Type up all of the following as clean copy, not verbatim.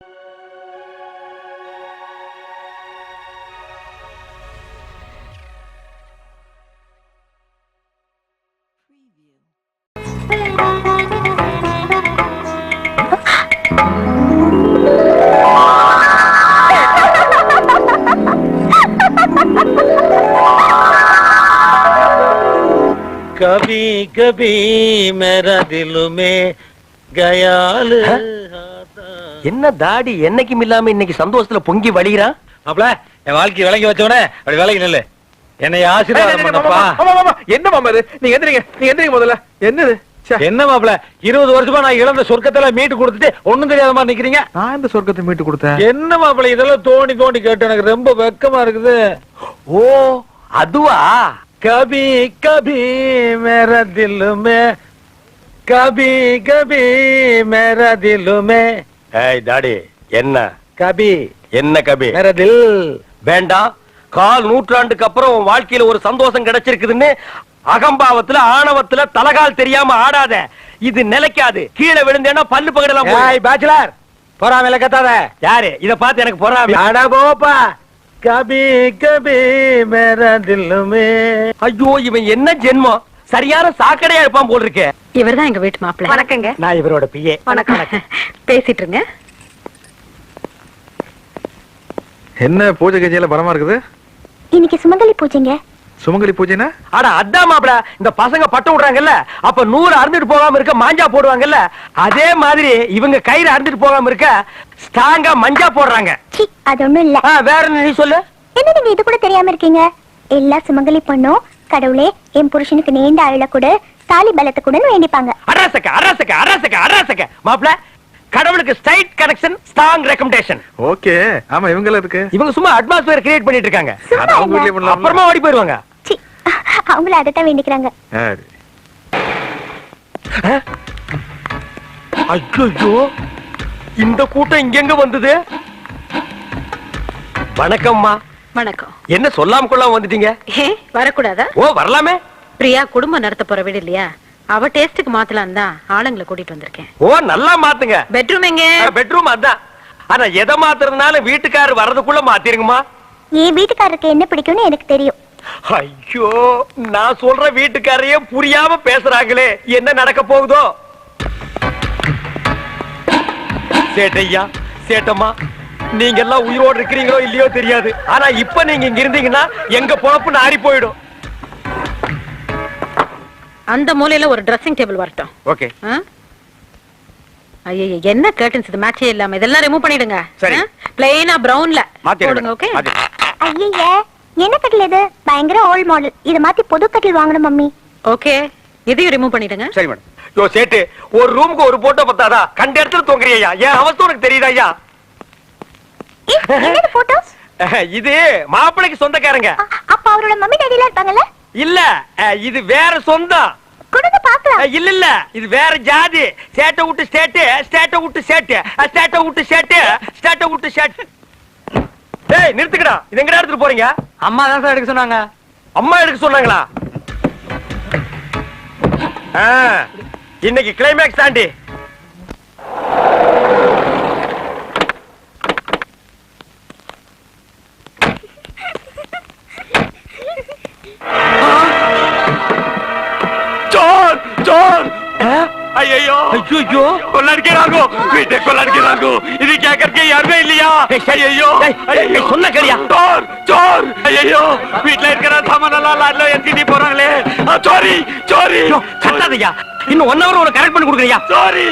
कभी कभी मेरा दिल में गयाल என்ன தாடி என்னைக்கும் இல்லாம இன்னைக்கு சந்தோஷத்துல பொங்கி வழிகிறான். அப்பல என் வாழ்க்கை விளங்கி வச்சவனே அப்படி விலகி நில்லு. என்னை ஆசீர்வாதம் பண்ணப்பா. என்ன மாமா இது? நீங்க எந்திரிங்க முதல்ல. என்னது என்ன மாப்பிள 20 வருஷமா நான் இழந்த சொர்க்கத்துல மீட்டு கொடுத்துட்டு ஒண்ணும் தெரியாத மாதிரி நிக்கிறீங்க. நான் இந்த சொர்க்கத்தை மீட்டு கொடுத்தேன். என்ன மாப்பிள இதெல்லாம் தோண்டி தோண்டி கேட்டு எனக்கு ரொம்ப வெக்கமா இருக்குது. ஓ அதுவா? कभी कभी मेरा दिल में कभी कभी मेरा दिल में ஏய் தாடி என்ன कभी என்ன கபி मेरा दिल வேண்டாம். கால் நூற்றாண்டுக்கு அப்புறம் உன் வாழ்க்கையில ஒரு சந்தோஷம் கிடைச்சிருக்குதுன்னு அகம்பாவத்துல ஆணவத்துல தலகால் தெரியாம ஆடாத. இது நிலைக்காது. கீழே விழுந்தேன்னா பல்லு பகடலாம். ஏய் பேச்சுலர் பொறாமையில கத்தாத. யாரு இத பார்த்து எனக்கு பொறாமை? அட போப்பா. कभी कभी मेरा दिल में ஐயோ இவன் என்ன ஜென்மம். சரியான சாக்கடையா இருப்பான் போல் இருக்கே. இவர்தான் எங்க வீட்டு மாப்பிள்ளை. வணக்கங்க. நான் இவரோட பிஏ. வணக்கம். பேசிட்டு இருங்க. என்ன பூஜை கஜையில பலமா இருக்குது? இன்னைக்கு சுமங்கலி பூஜைங்க. சுமங்கலி பூஜைனா? அட அதான் மாப்பிள இந்த பசங்க பட்டு விடுறாங்கல்ல அப்ப 100 அறுந்துட்டு போகாம இருக்க மாஞ்சா போடுவாங்கல்ல அதே மாதிரி இவங்க கயிறு அறுந்துட்டு போகாம இருக்க ஸ்ட்ராங்கா மஞ்சா போடுறாங்க. சி அது ஒண்ணும் இல்ல. வேற என்ன நீ சொல்லு. என்ன நீங்க இது கூட தெரியாம இருக்கீங்க? எல்லா சுமங்கலி பொண்ணும் கடவுளே என் புருஷனுக்கு நீண்ட ஆயுள கூட தாலி பலத்தை கூட வேண்டிப்பாங்க. அரசக்க அரசக்க அரசக்க அரசக்க மாப்பிள கடவுளுக்கு straight connection strong recommendation. Okay. ஆமா இவங்கள இருக்கு. இவங்க சும்மா அட்மாஸ்பியர் கிரியேட் பண்ணிட்டு இருக்காங்க. அது அவங்க வீட்லயே பண்ணலாம். அப்புறமா ஓடி போயிடுவாங்க. சி அவங்கள அதட்ட வேண்டிக்கிறாங்க. ஐயோ இந்த கூட்டம் இங்க வந்தது. வணக்கம்மா. வணக்கம். என்ன சொல்லாம கொள்ளாம வந்துட்டீங்க? வரக்கூடாதா? ஓ வரலாமே. பிரியா குடும்பம் நடத்த போற வீடு இல்லையா, அவ டேஸ்டுக்கு மாத்தலாம் தான் ஆளுங்களை கூட்டிட்டு வந்திருக்கேன். ஓ நல்லா மாத்துங்க. பெட்ரூம் எங்க? பெட்ரூம் அதான். ஆனா எதை மாத்துறதுனால வீட்டுக்காரர் வர்றதுக்குள்ள மாத்திருங்கம்மா. என் வீட்டுக்காரருக்கு என்ன பிடிக்கும்னு எனக்கு தெரியும். ஐயோ நான் சொல்ற வீட்டுக்காரையே புரியாம பேசுறாங்களே என்ன நடக்க போகுதோ. சேட்டையா சேட்டம்மா நீங்க எல்லாம் உயிரோடு இருக்கிறீங்களோ இல்லையோ தெரியாது. ஆனா இப்ப நீங்க இங்க இருந்தீங்கன்னா எங்க பொழப்பு நாரி போயிடும். அந்த மூலையில ஒரு ட்ரெஸ்ஸிங் டேபிள் வரட்டும். ஓகே. ஐயோ என்ன கர்டன்ஸ் இது மேட்சே இல்லாம இதெல்லாம் ரிமூவ் பண்ணிடுங்க. சரி. பிளைனா பிரவுன்ல போடுங்க. ஓகே. ஐயே என்ன கட்டில் இது? பயங்கர ஓல்ட் மாடல். இத மாத்தி புது கட்டில் வாங்கணும் மம்மி. ஓகே இதையும் ரிமூவ் பண்ணிடுங்க. சரி மேடம். யோ சேட்டு ஒரு ரூமுக்கு ஒரு போட்டோ பத்தாதா? கண்ட இடத்துல தூங்குறியா? ஏன் அவஸ்தை உனக்கு தெரியுதா ஐயா? என்னது போட்டோஸ்? இது மாப்பிளைக்கு சொந்தக்காரங்க. அப்ப அவரோட மம்மி டாடி எல்லாம் இருப்பாங்கல்ல? இல்ல இது வேற சொந்தம். கொடுங்க பாக்கலாம். இல்ல இல்ல இது வேற ஜாதி. சேட்டை விட்டு ஸ்டேட் ஸ்டேட்டை விட்டு சேட்டு ஸ்டேட்டை விட்டு சேட்டு ஸ்டேட்டை விட்டு சேட்டு. டேய் நிறுத்துக்கடா. இது எங்கடா எடுத்துட்டு போறீங்க? அம்மா தான் சார் எடுக்க சொன்னாங்க. அம்மா எடுக்க சொன்னாங்களா? இன்னைக்கு கிளைமேக்ஸ் தாண்டி. चोर चोर ஐயோ ஐயோ கொள்ளடிக்கிறாங்க. வீட்டை கொள்ளடிக்கிறாங்க. இது கேட்கறதுக்கு யாருமே இல்லையா? ஐயோ சொன்ன கரியா. चोर चोर ஐயோ வீட்ல இருக்கிற சாமான் எல்லாம் லாட்ல ஏத்திட்டு போறாங்களே. சோரி சோரி கட்டாதயா. இன்னும் 1 hour ஒரு கரெக்ட் பண்ணி கொடுக்கறியா? சோரி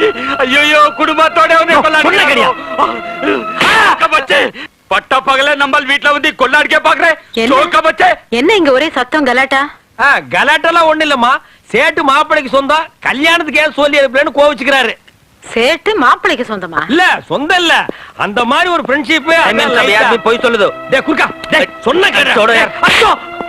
ஐயோ குடும்பத்தோட வந்து கொள்ளடிக்கிறாங்க. கபச்சே பட்ட பகல நம்ம வீட்ல வந்து கொள்ளடிக்க பாக்குறேன். கபச்சே என்ன இங்க ஒரே சத்தம் கலாட்டா? கலாட்டெல்லாம் ஒண்ணு இல்லம்மா. சேட்டு மாப்பிளைக்கு சொந்தம். கல்யாணத்துக்கு ஏன் சொல்லி அனுப்பலன்னு கோவிச்சுக்கிறாரு. சேட்டு மாப்பிளைக்கு சொந்தமா? இல்ல சொந்தம் இல்ல. அந்த மாதிரி ஒரு फ्रेंडशिप போய் சொல்லுது. டேய் குர்கா டேய் சொன்ன छोड़ो கேடா. यार.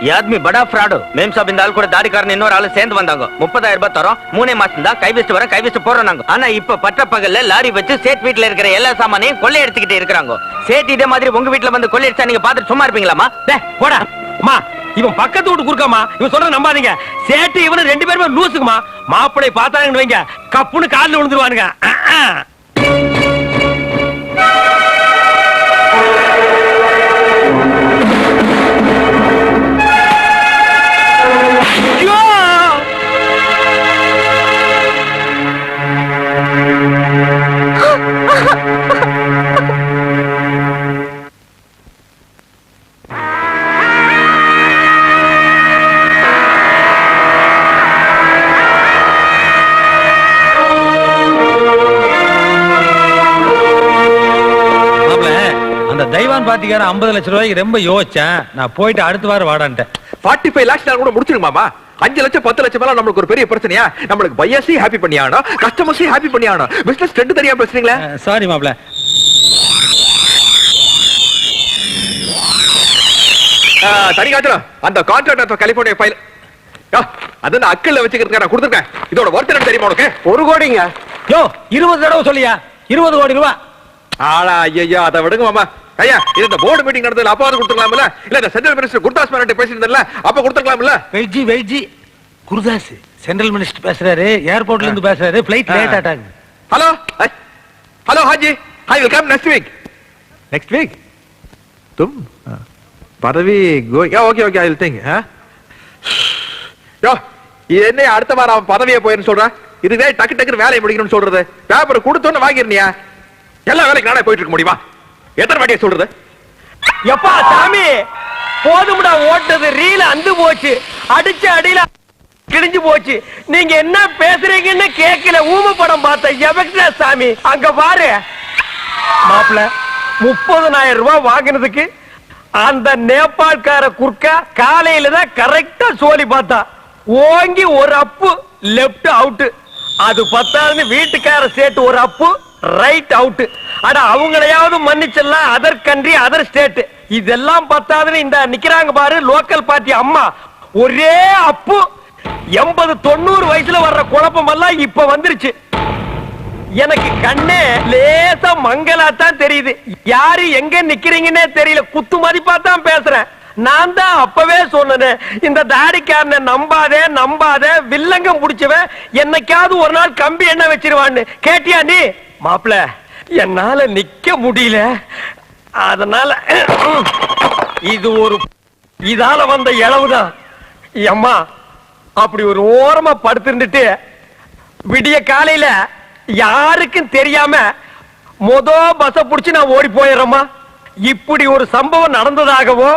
ये आदमी बड़ा फ्रॉड. मेम साहब இந்த ஆள் கூட தாடிக்காரன் இன்னொரு ஆளு சேர்ந்து வந்தாங்க. 30000 ரூபாய் தரோம். 3 மாசம் தான் கை வச்சிட்டு வர கை வச்சிட்டு போறாங்க. ஆனா இப்ப பட்ட பகல்ல லாரி வச்சு சேட் வீட்ல இருக்கிற எல்லா சாமானையும் கொள்ளை எடுத்துக்கிட்டு இருக்காங்க. சேட் இதே மாதிரி உங்க வீட்ல வந்து கொள்ளை அடிச்சா நீங்க பாத்துட்டு சும்மா இருப்பீங்களாமா? டேய் போடா. அம்மா இவன் பக்கத்து வீட்டு குறுக்காமா. இவன் சொல்ற நம்பாதீங்க. சேட்டு இவனு 2 பேருமே லூசுக்குமா. மாப்பிளை பார்த்தாங்கன்னு வைங்க கப்புன்னு கால்ல விழுந்துருவானுங்க. அந்த தெய்வான் பாத்திக்கார 50 லட்சம் ரூபாய்க்கு ரொம்ப யோசிச்சேன். நான் போயிட்டு அடுத்த வாரம் வாடான்ட்டேன். 45 lakhs கூட முடிச்சிருங்க மாமா. 5 லட்சம் 10 லட்சம் எல்லாம் நம்மளுக்கு ஒரு பெரிய பிரச்சனையா? நம்மளுக்கு பையர்ஸையும் ஹாப்பி பண்ணி ஆகணும், கஸ்டமர்ஸையும் ஹாப்பி பண்ணி ஆகணும். பிசினஸ் ட்ரெண்ட் தெரியாம பேசுறீங்களா? சாரி மாப்ள. தனி காத்துறோம் அந்த கான்ட்ராக்ட் கலிபோர்னியா ஃபைல் அது நான் அக்கல்ல வச்சுக்கிறதுக்கு நான் கொடுத்துருக்கேன். இதோட ஒர்த் என்ன தெரியுமா உனக்கு? 1 கோடிங்க. யோ 20 தடவை சொல்லியா? 20 கோடி ரூபா. ஆளா ஐயா அதை விடுங்க மாமா. ஐயா இது இந்த போர்டு மீட்டிங் நடந்ததுல அப்பா வந்து கொடுத்துக்கலாம்ல? இல்ல இந்த சென்ட்ரல் மினிஸ்டர் குர்தாஸ் மேனன் பேசியிருந்தல அப்ப கொடுத்துக்கலாம்ல? வெயிட்ஜி குருதாஸ் சென்ட்ரல் மினிஸ்டர் பேசுறாரு, ஏர்போர்ட்ல இருந்து பேசுறாரு, ஃளைட் லேட் ஆட்டாங்க. ஹலோ ஹலோ ஹாஜி, I will come next week. Next week तुम பதவி okay okay I will think. யோ என்ன அடுத்த வாரம் அவன் பதவியே போயிருன்னு சொல்றான். இதுவே டக்கு டக்குன்னு வேலையை முடிக்கணும்னு சொல்றது. பேப்பர் கொடுத்தோன்னு வாங்கிருந்தியா? எல்லா வேலைக்கு நானே போயிட்டு இருக்க முடியுமா? எத்தனை வாட்டியை சொல்றது? எப்பா சாமி போதும்டா, ஓட்டது ரீல அந்து போச்சு, அடிச்ச அடியில கிழிஞ்சு போச்சு. நீங்க என்ன பேசுறீங்கன்னு கேட்கல. ஊம படம் பார்த்த எவக்டா சாமி அங்க பாரு. மாப்பிள்ள 30,000 ரூபாய் வாங்கினதுக்கு அந்த நேபாள்கார குர்க்கா காலையில தான் கரெக்டா சோலி பார்த்தா ஓங்கி ஒரு அப்பு லெப்ட் அவுட். அது பத்தாதுன்னு வீட்டுக்கார சேர்த்து ஒரு அப்பு ரைட் அவுட். அட அவங்களையாவது மன்னிச்சிடலாம், அதர் கண்ட்ரி அதர் ஸ்டேட். இதெல்லாம் பத்தாதுன்னு இந்த நிக்கிறாங்க பாரு லோக்கல் பார்ட்டி அம்மா, ஒரே அப்பு 80-90 வயசுல வர்ற குழப்பம் எல்லாம் இப்ப வந்துருச்சு. எனக்கு கண்ணே லேசா மங்கலாத்தான் தெரியுது. யாரு எங்க நிக்கிறீங்கன்னே தெரியல. குத்து மதிப்பா தான் பேசுறேன். நான் தான் அப்பவே சொன்னேன், இந்த தாடிக்காரனை நம்பாத வில்லங்கம் புடிச்சவன் என்னைக்காவது ஒரு நாள் கம்பி என்ன வச்சிருவான்னு. கேட்டியா நீ? மாப்பிள என்னால நிக்க முடியல, அதனால இது ஒரு இதால வந்த இளவுதான். அம்மா அப்படி ஒரு ஓரமா படுத்திருந்துட்டு விடிய காலையில யாருக்கும் தெரியாம பஸ் புடிச்சு நான் ஓடி போயிடுறேம்மா. இப்படி ஒரு சம்பவம் நடந்ததாகவோ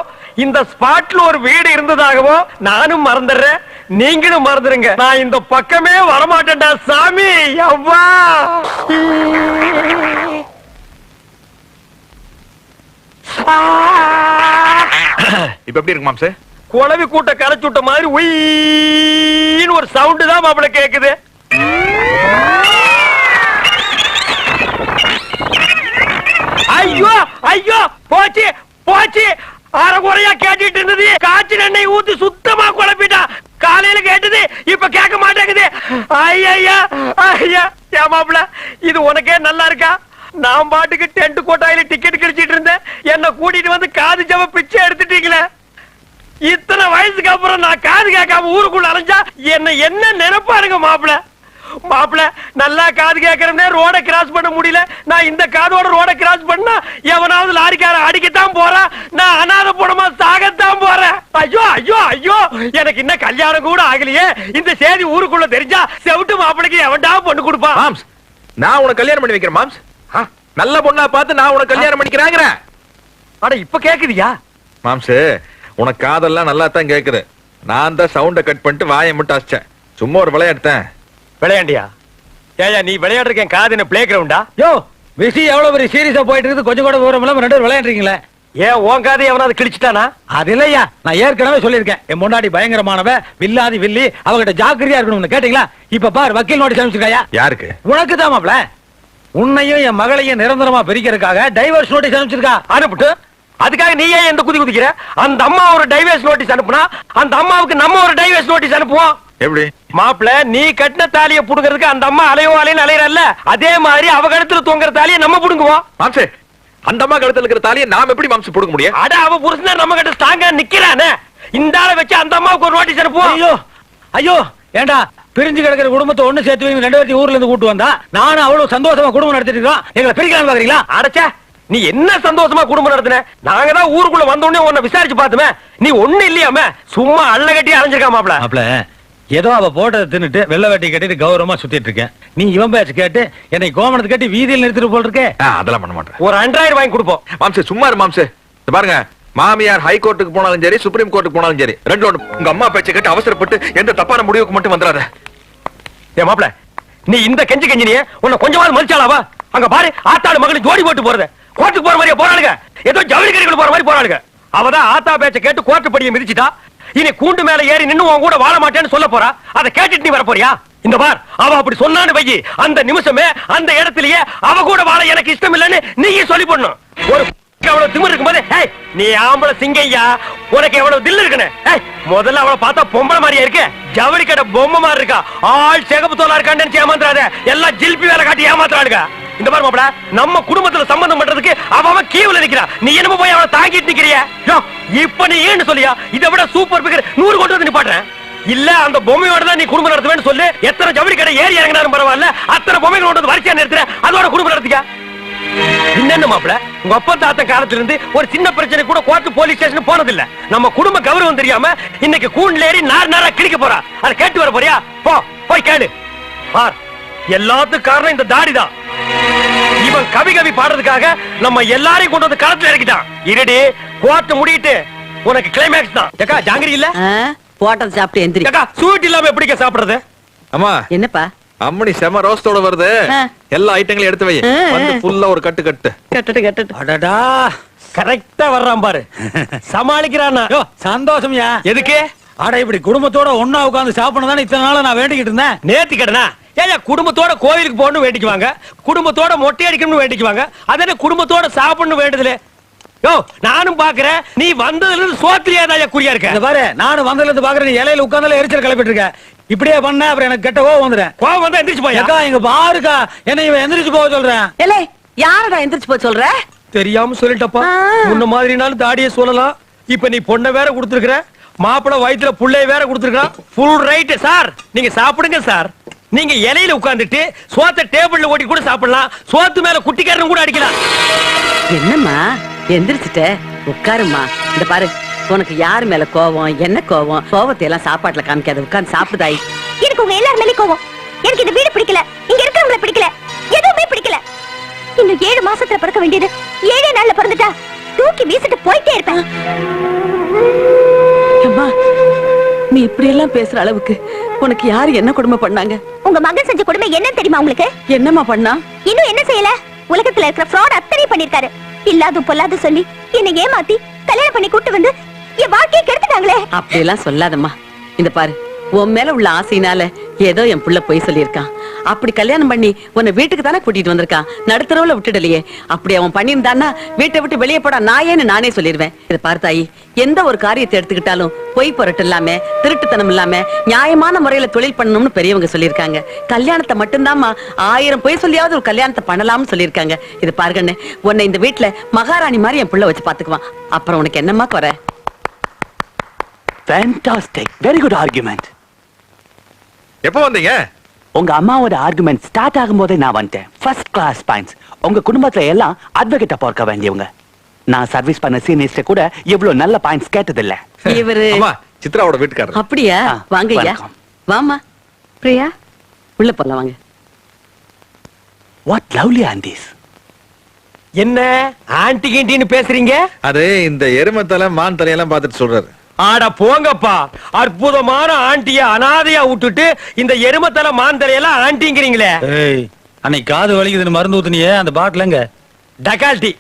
இந்த ஸ்பாட்ல ஒரு வீடு இருந்ததாகவோ நானும் மறந்துடுறேன், நீங்களும் மறந்துருங்க. நான் இந்த பக்கமே வரமாட்டேன்டா சாமி. அவ்வா இப்ப எப்படி இருக்கு மாம்சே? குளவி கூட்ட கரைச்சு விட்ட மாதிரி உயின்னு ஒரு சவுண்ட் தான் மாப்பிள கேக்குது. ஐயோ ஐயோ போச்சு போச்சு, அரைகுறையா கேட்டுட்டு இருந்தது காய்ச்சி எண்ணெய் ஊத்தி சுத்தமா குழப்பிட்டா. காலையில கேட்டது இப்ப கேட்க மாட்டேங்குது. ஐயா ஐயா ஏமாப்ல இது உனக்கே நல்லா இருக்கா? நான் பாட்டுக்கு டென்ட் கோட்டாயில டிக்கெட் கிடைச்சிட்டு இருந்தேன், என்ன கூட்டிட்டு வந்து காது ஜவ பிச்சை எடுத்துட்டீங்களே. இத்தனை வயசுக்கு அப்புறம் நான் காது கேட்காம ஊருக்குள்ள அலைஞ்சா என்ன நினைப்பாருங்க மாப்பிள? மாப்பிள நல்லா காது கேட்கறே ரோட கிராஸ் பண்ண முடியல. நான் இந்த காதோட ரோட கிராஸ் பண்ணா எவனாவது லாரிக்கார அடிக்கத்தான் போறேன், நான் அனாத போடமா சாகத்தான் போறேன். ஐயோ ஐயோ ஐயோ எனக்கு இன்னும் கல்யாணம் கூட ஆகலையே. இந்த செய்தி ஊருக்குள்ள தெரிஞ்சா செவிட்டு மாப்பிளைக்கு எவன்டா பொண்ணு கொடுப்பான்? மாம்ஸ் நான் உனக்கு கல்யாணம் பண்ணி வைக்கிறேன் மாம்ஸ். நல்ல பொண்ணா பார்த்து நான் உனக்கு கல்யாணம் பண்ணிக்கிறாங்க. அட இப்ப கேக்குதியா? மாம்ஸ் உனக்கு காதெல்லாம் நல்லா தான் கேக்குது. நான் தான் சவுண்ட கட் பண்ணிட்டு வாயை மட்டும் அடிச்சேன். சும்மா ஒரு விளையாடுத்தேன். விளையாண்டியா? ஏயா நீ விளையாடுறேன் காது என்ன பிளே கிரவுண்டா? யோ விஷயம் எவ்வளவு பெரிய சீரியஸா போயிட்டு இருக்குது, கொஞ்சம் கூட விவரம் இல்லாம 2 பேரும் விளையாடுறீங்களே. ஏன் உன் காது எவனாவது கிழிச்சிட்டானா? அது இல்லையா, நான் ஏற்கனவே சொல்லியிருக்கேன், என் முன்னாடி பயங்கரமானவ வில்லாதி வில்லி, அவகிட்ட ஜாக்கிரதையா இருக்கணும்னு. கேட்டீங்களா? இப்ப பாரு வக்கீல் நோட்டீஸ் அனுப்பிச்சிருக்காயா. யாருக்கு? உனக்கு தான் மாப்ள. உன்னையும் என் மகளையும் நிரந்தரமா பிரிக்கிறதுக்காக டைவர்ஸ் நோட்டீஸ் அனுப்பிச்சிருக்கா. அனுப்பிட்டு அதுக்காக நீ ஏன் எந்த குதிக்கிற? அந்த அம்மா ஒரு டைவர்ஸ் நோட்டீஸ் அனுப்புனா அந்த அம்மாவுக்கு நம்ம ஒரு டைவர்ஸ் நோட்டீஸ் அனுப்புவோம். எப்படி? மாப்பிள நீ கட்டின தாலிய புடுங்கிறதுக்கு அந்த அம்மா அலையன்னு அலையறல்ல, அதே மாதிரி அவ கழுத்துல தொங்குற தாலிய நம்ம புடுங்குவோம். மாம்சே அந்த அம்மா கழுத்துல இருக்கிற தாலியை நாம எப்படி மாம்சே புடுங்க முடியும்? அட அவ புருஷன் நம்ம கிட்ட ஸ்ட்ராங்கா நிக்கிறானே, இந்த ஆளை வச்சு அந்த அம்மாவுக்கு ஒரு நோட்டீஸ் அனுப்புவோம். ஐயோ ஐயோ ஏண்டா பிரிஞ்சு கிடக்கிற குடும்பத்தை ஒண்ணு சேர்த்து வைங்க. 2 பேர்த்தையும் ஊர்ல இருந்து கூட்டு வந்தா நானும் அவ்வளவு சந்தோஷமா குடும்பம் நடத்திட்டு இருக்கோம், எங்களை பிரிக்கலாம் பாக்குறீங்களா? அடச்சே நீ என்ன சந்தோஷமா குடும்பம் நடத்தின? நாங்க தான் ஊருக்குள்ள வந்த உடனே உன்னை விசாரிச்சு பார்த்துமே, நீ ஒண்ணு இல்லையாம சும்மா அள்ள கட்டி அலைஞ்சிருக்கா மாப்ள. மாப்ள ஏதோ அவ போட்டதை தின்னுட்டு வெள்ளை வேட்டி கட்டிட்டு கௌரவமா சுத்திட்டு இருக்கேன். நீ இவன் பேச்சு கேட்டு என்னை கோமணத்தை கட்டி வீதியில் நிறுத்திட்டு போல் இருக்கே. அதெல்லாம் பண்ண மாட்டேன். ஒரு 2000 வாங்கி கொடுப்போம். மாம்சே சும்மா இரு மாம்சே. பாருங்க மாமியார் ஹை கோர்ட்டுக்கு போனாலும் சரி சுப்ரீம் கோர்ட்டுக்கு போனாலும் சரி ரெண்டு ஒண்ணு. உங்க அம்மா பேச்சை கேட்டு அவசரப்பட்டு எந்த தப்பான முடிவுக்கு மட்டும் வந்துடாத. ஏ மாப்ள நீ இந்த கெஞ்சி கெஞ்சினியே உன்னை கொஞ்சமாவது மதிச்சாலாவா? அங்க பாரு ஆத்தாடு மகளும் ஜோடி போட்டு போறது கோர்ட்டுக்கு போற மாதிரியே போறாளுங்க ஏதோ ஜவுளி கடைகள் போற மாதிரி போறாளுங்க அவதான் ஆத்தா பேச்ச கேட்டு கோர்ட்டு படியை மிதிச்சிட்டா இனி கூண்டு மேல ஏறி நின்னு உன் கூட வாழ மாட்டேன்னு சொல்ல போறா அதை கேட்டுட்டு நீ வர போறியா இந்த பார் அவ அப்படி சொன்னான்னு வையி அந்த நிமிஷமே அந்த இடத்திலேயே அவ கூட வாழ எனக்கு இஷ்டம் இல்லன்னு நீயே சொல்லி போடணும் ஒரு எவ்வளவு திமிரு இருக்கும்போது ஏய் நீ ஆம்பளை சிங்கையா உனக்கு எவ்வளவு தில்லு இருக்குன்னு ஏய் முதல்ல அவளை பார்த்தா பொம்பளை மாதிரியா இருக்கு ஜவுளி கடை பொம்மை மாதிரி இருக்கா ஆள் சிகப்பு தோலா இருக்கான்னு ஏமாத்துறாத எல்லாம் ஜில்பி வேலை காட்டி ஏமாத்துறாளுங்க இந்த மாதிரி மாப்பிள நம்ம குடும்பத்துல சம்பந்தம் பண்றதுக்கு அவன் கீவுல நிக்கிறா நீ என்னமோ போய் அவளை தாங்கிட்டு நிக்கிறியா இப்ப நீ ஏன்னு சொல்லியா இதை விட சூப்பர் பிகர் 100 கொண்டு வந்து நிப்பாட்டுறேன் இல்ல அந்த பொம்மையோட தான் நீ குடும்பம் நடத்துவேன்னு சொல்லு எத்தனை ஜவுளி கடை ஏறி இறங்கினாலும் பரவாயில்ல அத்தனை பொம்மைகள் கொண்டு வந்து வரிசையா நிறுத்துற அதோட குடும்பம் நடத்திக்க என்னன்னு மாப்பிள உங்க அப்பா தாத்தா காலத்துல இருந்து ஒரு சின்ன பிரச்சனை கூட கோர்ட்டு போலீஸ் ஸ்டேஷன் போனதில்ல நம்ம குடும்ப கௌரவம் தெரியாம இன்னைக்கு கூண்டுல ஏறி நாரா கிழிக்க போறா அதை கேட்டு வர போறியா போய் கேளு பார் எல்லாத்துக்கும் காரணம் இந்த தாடிதான் இவன் கவி பாடுறதுக்காக நம்ம எல்லாரையும் கொண்டு வந்து களத்துல இறக்கிட்டான் இருடி கோர்ட்டு முடியிட்டு உனக்கு கிளைமேக்ஸ் தான் ஏக்கா ஜாங்கிரி இல்ல போட்டது சாப்பிட்டு எந்திரி ஏக்கா ஸ்வீட் இல்லாம எப்படிக்கா சாப்பிடுறது அம்மா என்னப்பா அம்மணி செம ரோஸ்டோட வருது எல்லா ஐட்டங்களையும் எடுத்து வை வந்து ஃபுல்லா ஒரு கட்டு கட்டுட்டு அடடா கரெக்டா வர்றான் பாரு சமாளிக்கிறானா சந்தோஷம்யா எதுக்கு அட இப்படி குடும்பத்தோட ஒன்னா உட்கார்ந்து சாப்பிடணும் இத்தனை நாள நான் வேண்டிக்கிட்டு இருந்தேன் நேத்து கடனா ஏயா குடும்பத்தோட கோயிலுக்கு போகணும் வேண்டிக்குவாங்க குடும்பத்தோட மொட்டை அடிக்கணும்னு வேண்டிக்குவாங்க அதே குடும்பத்தோட சாப்பிடணும் வேண்டுதலே யோ நானும் பாக்குறேன் நீ வந்ததுல இருந்து சோத்திரியாதான் குறியா இருக்க இங்க பாரு நானும் வந்ததுல இருந்து பாக்குறேன் நீ இலையில உட்கார்ந்தால எரிச்சல் கிளப்பிட்டு இருக்க இப்படியே பண்ண அப்புறம் எனக்கு கெட்ட கோவம் வந்துடுறேன் கோவம் வந்தா எந்திரிச்சு போய் அக்கா இங்க பாருக்கா என்ன இவன் எந்திரிச்சு போக சொல்றேன் ஏலே யாரடா எந்திரிச்சு போய் சொல்ற தெரியாம சொல்லிட்டப்பா முன்ன மாதிரினாலும் தாடியே சொல்லலாம் இப்ப நீ பொண்ணை வேற கொடுத்துருக்க மாப்பிள வயிற்றுல புள்ளைய வேற கொடுத்துருக்கான் ஃபுல் ரைட் சார் நீங்க சாப்பிடுங்க சார் நீங்க இலையில உட்கார்ந்துட்டு சோத்த டேபிள்ல ஓட்டி கூட சாப்பிடலாம் சோத்து மேல குட்டிக்காரன் கூட அடிக்கலாம் என்னம்மா எந்திரிச்சிட்ட உட்காருமா இந்த பாரு உனக்கு யாரு மேல கோவம் என்ன கோவத்தை எல்லாம் சாப்பாட்டுல காமிக்காத உட்கார்ந்து சாப்பிடுதாய் எனக்கு உங்க எல்லார் மேலே கோவம் எனக்கு இந்த வீடு பிடிக்கல இங்க இருக்கிறவங்கள பிடிக்கல எதுவுமே பிடிக்கல இன்னும் 7 மாசத்துல பிறக்க வேண்டியது 7 நாள்ல பிறந்துட்டா தூக்கி வீசிட்டு போயிட்டே இருப்பேன் அம்மா நீ இப்படி எல்லாம் பேசுற அளவுக்கு உனக்கு யாரு என்ன கொடுமை பண்ணாங்க உங்க மகன் செஞ்ச கொடுமை என்னன்னு தெரியுமா உங்களுக்கு என்னம்மா பண்ணா இன்னும் என்ன செய்யல உலகத்துல இருக்கிற ஃப்ராட் அத்தனை பண்ணிருக்காரு இல்லாது பொல்லாது சொல்லி என்னை ஏமாத்தி கல்யாணம் பண்ணி கூட்டு வந்து என் வாழ்க்கையை கெடுத்துட்டாங்களே அப்படி எல்லாம் சொல்லாதம்மா இந்த பாரு உன் மேல உள்ள ஆசையினால ஏதோ என் புள்ள போய் சொல்லியிருக்கான் அப்படி கல்யாணம் பண்ணி உன்னை வீட்டுக்கு தானே கூட்டிட்டு வந்திருக்கான் நடுத்தரவுல விட்டுடலையே அப்படி அவன் பண்ணியிருந்தான்னா வீட்டை விட்டு வெளியே போடா நாயேன்னு நானே சொல்லிடுவேன் இதை பார்த்தாயி எந்த ஒரு காரியத்தை எடுத்துக்கிட்டாலும் பொய் பொருட்டு இல்லாம திருட்டுத்தனம் இல்லாம நியாயமான முறையில தொழில் பண்ணணும்னு பெரியவங்க சொல்லியிருக்காங்க கல்யாணத்தை மட்டும்தாம்மா 1000 பொய் சொல்லியாவது ஒரு கல்யாணத்தை பண்ணலாம்னு சொல்லியிருக்காங்க இது பாருங்கன்னு உன்னை இந்த வீட்டுல மகாராணி மாதிரி என் புள்ள வச்சு பாத்துக்குவான் அப்புறம் உனக்கு என்னம்மா குறை Fantastic. Very good argument. எப்போ வந்தீங்க உங்க அம்மாவோட ஆர்குமெண்ட் ஸ்டார்ட் ஆகும்போதே நான் வந்துட்டேன் ஃபர்ஸ்ட் கிளாஸ் பாயிண்ட்ஸ் உங்க குடும்பத்துல எல்லாம் அட்வொகேட்டா பார்க்க வேண்டியவங்க நான் சர்வீஸ் பண்ண சீனியர்ஸ்ட கூட இவ்வளவு நல்ல பாயிண்ட்ஸ் கேட்டதில்ல இவரு அம்மா சித்ராவோட வீட்டுக்காரர் அப்படியா வாங்க ஐயா welcome. வாமா பிரியா உள்ள போலாம் வாங்க வாட் லவ்லி ஆண்டிஸ் என்ன ஆன்டி கிண்டின்னு பேசுறீங்க அது இந்த எருமை தலை மான் தலையெல்லாம் பார்த்துட்டு சொல்றாரு ஆட போங்கப்பா அற்புதமான ஆண்டிய அனாதையா விட்டுட்டு இந்த எருமத்தலை மாந்தலையெல்லாம் ஆண்டிங்கிறீங்களே ஏய் அன்னைக்கு காது வலிக்குதுன்னு மருந்து ஊத்துனியே அந்த பாட்டிலங்க டக்கால்டி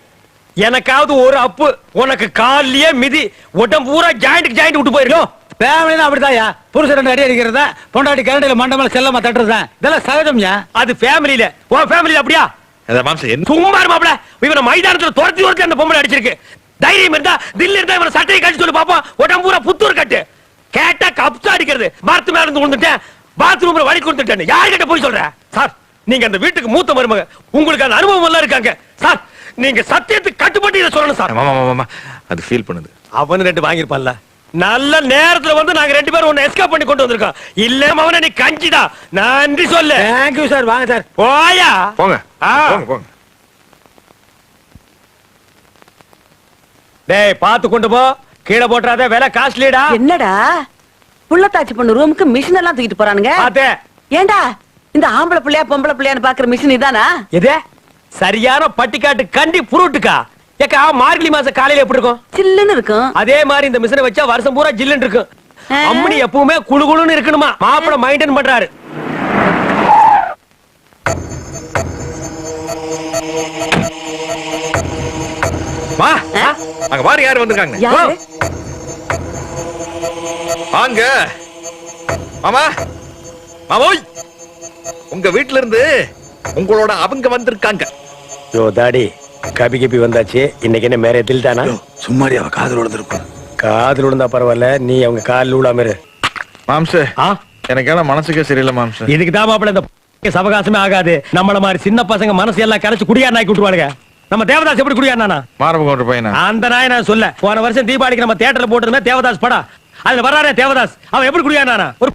எனக்காவது ஒரு அப்பு உனக்கு கால்லயே மிதி உடம்பு பூரா ஜாயிண்ட் விட்டு போயிருக்கோம் ஃபேமிலினா அப்படிதான்யா புருஷன் 2 அடி அடிக்கிறதா பொண்டாட்டி கரண்டில மண்டமல செல்லமா தட்டுறதா இதெல்லாம் சகஜம்யா அது ஃபேமிலில உன் ஃபேமிலில அப்படியா மாம்சம் என்ன சும்மா மாப்ள இவனை மைதானத்துல துரத்தி அந்த பொம்பளை அடிச்சிருக்கு தைரியம் இருந்தா தில்லி இருந்தா இவனை சட்டையை கழிச்சு சொல்லி பாப்போம் உடம்பு பூரா புத்தூர் கட்டு கேட்டா கப்சா அடிக்கிறது மரத்து மேல இருந்து விழுந்துட்டேன் பாத்ரூம்ல வழி கொடுத்துட்டேன் யார்கிட்ட போய் சொல்ற சார் நீங்க அந்த வீட்டுக்கு மூத்த மருமக உங்களுக்கு அந்த அனுபவம் எல்லாம் இருக்காங்க சார் நீங்க சத்தியத்துக்கு கட்டுப்பட்டு இதை சொல்லணும் சார் மாமா அது ஃபீல் பண்ணுது அவனு 2 வாங்கிருப்பான்ல நல்ல நேரத்துல வந்து நாங்க 2 பேரும் உன்னை எஸ்கேப் பண்ணி கொண்டு வந்திருக்கோம் இல்ல அவனை நீ கஞ்சிடா நன்றி சொல்லு தேங்க்யூ சார் வாங்க சார் போயா போங்க ஆ. போங்க டேய் பாத்து கொண்டு போ கீழே போட்டுறாத விலை காஸ்ட்லிடா என்னடா புள்ளத்தாச்சி பொண்ணு ரூமுக்கு மிஷின் எல்லாம் தூக்கிட்டு போறானுங்க பாத்தே ஏண்டா இந்த ஆம்பளை பிள்ளையா பொம்பளை பிள்ளையான்னு பாக்குற மிஷின் இதானா எது சரியான பட்டிக்காட்டு கண்டி புருட்டுக்கா ஏக்கா மார்கழி மாசம் காலையில எப்படி இருக்கும் சில்லுன்னு இருக்கும் அதே மாதிரி இந்த மிஷினை வச்சா வருஷம் பூரா ஜில்லுன்னு இருக்கும் அம்மனி எப்பவுமே குளு குளுன்னு இருக்கணுமா மாப்பிள மெயின்டைன் பண்றாரு வா அங்க வாரு யாரு வந்திருக்காங்க யாரு? வாங்க மாமா மாமோய் உங்க வீட்ல இருந்து உங்களோட அவங்க வந்திருக்காங்க. யோ தாடி கபி கபி வந்தாச்சு. இன்னைக்கு என்ன மேரே தில் தானா? சும்மாடி அவ காதல் விழுந்திருக்கும். காதல் விழுந்தா பரவாயில்ல, நீ அவங்க காலில் விழாம இரு. மாம்சு எனக்கு எல்லாம் மனசுக்கே சரியில்லை மாம்சு. இதுக்கு தான் மாப்பிள்ள இந்த சவகாசமே ஆகாது. நம்மள மாதிரி சின்ன பசங்க மனசு எல்லாம் கரைச்சு குடியார் நாய்க்கு விட்டுருவானுங்க. நம்ம தேவதாஸ் எப்படி குடியாருனா? மாரப கொண்டு பையனா அந்த நாய் நான் சொல்ல. போன வருஷம் தீபாவளிக்கு நம்ம தியேட்டர்ல போட்டதுமே தேவதாஸ் படம். அதுல வர்றாரே தேவதாஸ், அவன் எப்படி குடியாருனா? ஒரு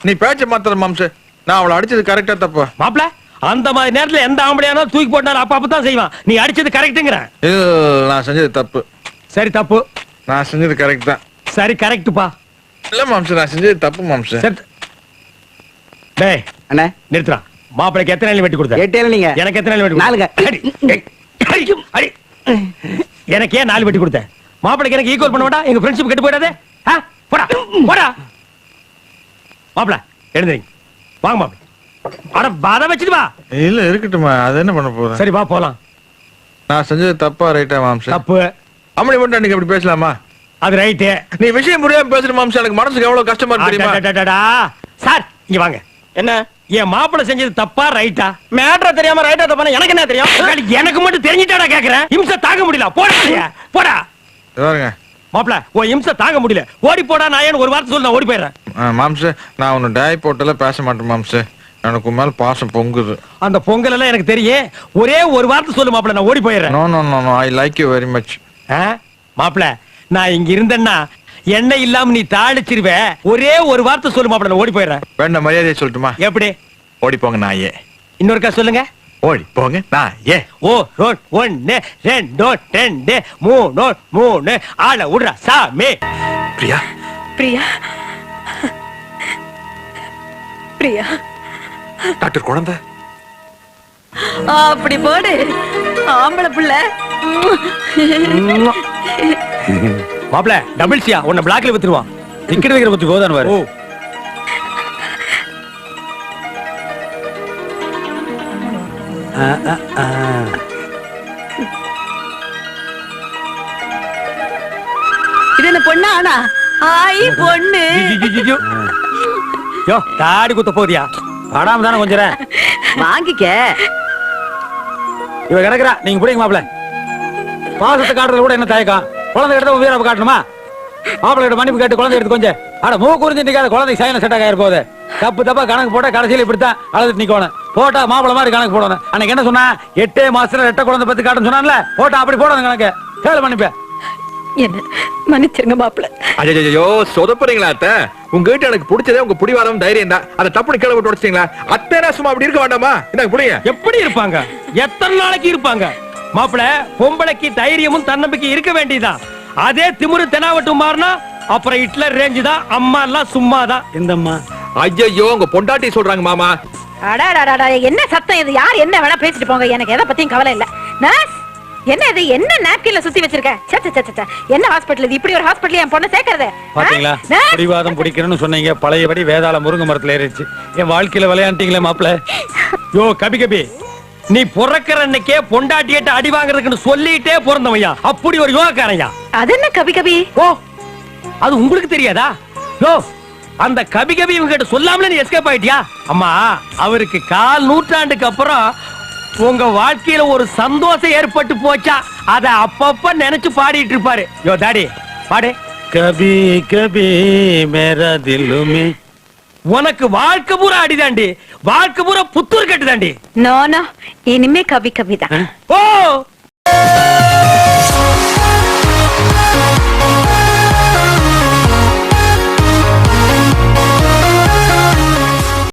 நீ பேச்ச மாத்திர மாம்சு. நான் அவளை அடிச்சது கரெக்டா தப்பா? மாப்பிள்ள அந்த மாதிரி நேரத்துல எந்த ஆம்பளையானாலும் தூக்கி போட்டாலும் அப்ப அப்பதான் செய்வான். நீ அடிச்சது கரெக்ட்டுங்கிற. நான் செஞ்சது தப்பு. சரி தப்பு. நான் செஞ்சது கரெக்ட் தான். சரி கரெக்ட்டுப்பா. இல்ல மாம்சு நான் செஞ்சது தப்பு மாம்சு. சரி டேய் அண்ணே நிறுத்துறா. மாப்பிளைக்கு எத்தனை நாள் வெட்டி கொடுத்த? கேட்டேன் நீங்க. எனக்கு எத்தனை நாள் வெட்டி நாலுங்க. அடி, ஏய், அடி, அடி. எனக்கு ஏன் 4 வெட்டி கொடுத்த? மாப்பிளைக்கு எனக்கு ஈக்குவல் பண்ண மாட்டா? எங்க ஃப்ரெண்ட்ஷிப் கெட்டு போயிடாதே. போடா போடா. மாப்பிள எழுந்துறீங்க. வாங்க மாப்பிள. அட பாத வச்சிட்டு வா. இல்ல இருக்கட்டுமா, அது என்ன பண்ண போறேன். சரி வா போலாம். நான் செஞ்சது தப்பா ரைட்டா மாம்சு? தப்பு. அம்மளி மட்டும் அன்னைக்கு அப்படி பேசலாமா? அது ரைட்டு. நீ விஷயம் புரியாம பேசுற மாம்சு. எனக்கு மனசுக்கு எவ்வளவு கஷ்டமா இருக்கு தெரியுமா? சார் இங்க வாங்க. என்ன என் மாப்பிள செஞ்சது தப்பா ரைட்டா? மேட்ரா தெரியாம ரைட்டா தப்பான எனக்கு என்ன தெரியும்? எனக்கு மட்டும் தெரிஞ்சிட்டாடா கேக்குறேன். இம்சை தாங்க முடியல. போடா போடா. பாருங்க மாப்பிள உன் இம்சை தாங்க முடியல. ஓடி போடா நாயன்னு ஒரு வார்த்தை சொல்லு, நான் ஓடி போயிடுறேன். மாம்சு நான் உன்னை டாய் போட்டல பேச மாட்டேன் மாம்சு. எனக்கு மேல பாசம் பொங்குது. அந்த பொங்கல் எல்லாம் எனக்கு தெரியும். ஒரே ஒரு வார்த்தை சொல்லு மாப்பிள, நான் ஓடி போயிடுறேன். No no no no I like you very much. மாப்பிள நான் இங்க இருந்தேன்னா எண்ணெய் இல்லாம நீ தாளிச்சிருவ. ஒரே ஒரு வார்த்தை சொல்லு மாப்பிள, நான் ஓடி போயிடுறேன். வேண்டாம் மரியாதையை சொல்லட்டுமா? எப்படி? ஓடி போங்க நாயே. இன்னொருக்கா சொல்லுங்க. ஓடி போங்க நாயே. ஓ ரோட் 1 2 2 3 3 ஆள விடுறா சாமி. பிரியா பிரியா பிரியா டாக்டர் குழந்தை அப்படி போடு. ஆம்பளை பிள்ளை. மாப்பிள டபுள் சியா உன்னை பிளாக்ல வித்துருவான். டிக்கெட் வைக்கிற பத்தி கோதான் பாரு. இது என்ன பொண்ணா ஆனா? ஆய் பொண்ணு. யோ தாடி குத்த போதியா? படாம தானே கொஞ்சம் வாங்கிக்க. இவ கிடக்குறா. நீங்க பிடிங்க மாப்பிள. பாசத்தை காட்டுறது கூட என்ன தயக்கம்? குழந்தை எடுத்து வீரப்ப காட்டணுமா? மாப்பிள கிட்ட மன்னிப்பு கேட்டு குழந்தை எடுத்து கொஞ்சம் அட மூ குறிஞ்சிட்டு குழந்தைக்கு சைன செட் ஆகிற போகுது. தப்பு தப்பா கணக்கு போட்டா கடைசியில் இப்படித்தான் அழுதுட்டு நிக்கணும். போட்டா மாப்பிள மாதிரி கணக்கு போடணும். அன்னைக்கு என்ன சொன்னா? 8 மாசத்துல 8 குழந்தை பத்தி காட்டுன்னு சொன்னான்ல. போட்டா அப்படி போடணும் கணக்கு. கேளு மன்னிப்ப. என்ன மன்னிச்சிருங்க மாப்பிள. ஐயோ சொதப்புறீங்களா அத்தை? உங்க வீட்டு எனக்கு பிடிச்சதே உங்க புடிவாரம் தைரியம் தான். அதை தப்புன்னு கீழே விட்டு உடைச்சிட்டீங்களா? அத்தை சும்மா அப்படி இருக்க வேண்டாமா? என்ன புடிங்க? எப்படி இருப்பாங்க? எத்தனை நாளைக்கு இருப்பாங்க? மாப்பிள பொம்பளைக்கு தைரியமும் தன்னம்பிக்கை இருக்க வேண்டியதான். அதே திமுரு தெனாவட்டும் மாறினா அப்புறம் ஹிட்லர் ரேஞ்சு தான். அம்மா எல்லாம் சும்மா தான். இந்த அம்மா ஐயோ உங்க பொண்டாட்டி சொல்றாங்க மாமா. அடாடாடா என்ன சத்தம் இது? யார் என்ன வேணா பேசிட்டு போங்க, எனக்கு எதை பத்தியும் கவலை இல்ல. நர்ஸ் என்ன இது? என்ன நாப்கின்ல சுத்தி வச்சிருக்க? சச்ச என்ன ஹாஸ்பிடல் இது? இப்படி ஒரு ஹாஸ்பிடல் என் பொண்ணு சேர்க்கறது? பாத்தீங்களா? பிடிவாதம் பிடிக்கிறேன்னு சொன்னீங்க, பழையபடி வேதாள முருங்கை மரத்துல ஏறிடுச்சு. என் வாழ்க்கையில விளையாண்டீங்களே மாப்பிள. யோ கபி கபி, நீ பிறக்கிற அன்னைக்கே பொண்டாட்டியிட்ட அடி வாங்குறதுக்குன்னு சொல்லிட்டே பிறந்தவையா. அப்படி ஒரு யோகாக்காரையா. அது என்ன கபி கபி? ஓ அது உங்களுக்கு தெரியாதா? யோ அந்த கபி கபி இவங்க கிட்ட சொல்லாமலே நீ எஸ்கேப் ஆயிட்டியா? அம்மா அவருக்கு 1/4 நூற்றாண்டுக்கு அப்புறம் உங்க வாழ்க்கையில ஒரு சந்தோஷம் ஏற்பட்டு போச்சா, அத அப்பப்ப நினைச்சு பாடிட்டு இருப்பாரு. யோ டாடி பாடு. கபி கபி மேரா தில்லுமே. உனக்கு வாழ்க்கை பூரா அடிதாண்டி, வாழ்க்கை பூரா புத்தூர் கட்டுதாண்டி. நோ நோ, இனிமே கபி கபி தான். ஓ